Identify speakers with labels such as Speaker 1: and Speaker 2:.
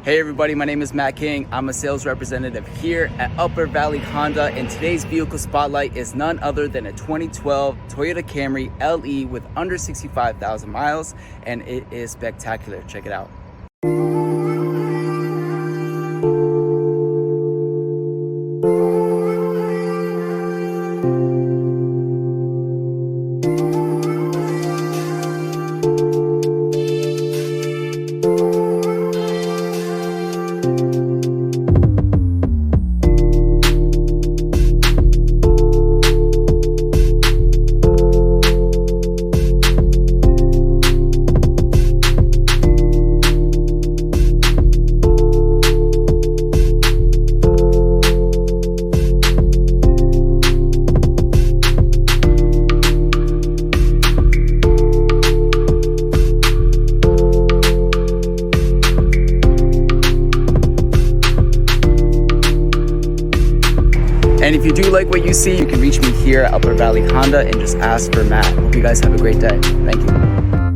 Speaker 1: Hey everybody, my name is Matt King. I'm a sales representative here at Upper Valley Honda, and today's vehicle spotlight is none other than a 2012 Toyota Camry LE with under 65,000 miles, and it is spectacular. Check it out. And if you do like what you see, you can reach me here at Upper Valley Honda and just ask for Matt. Hope you guys have a great day. Thank you.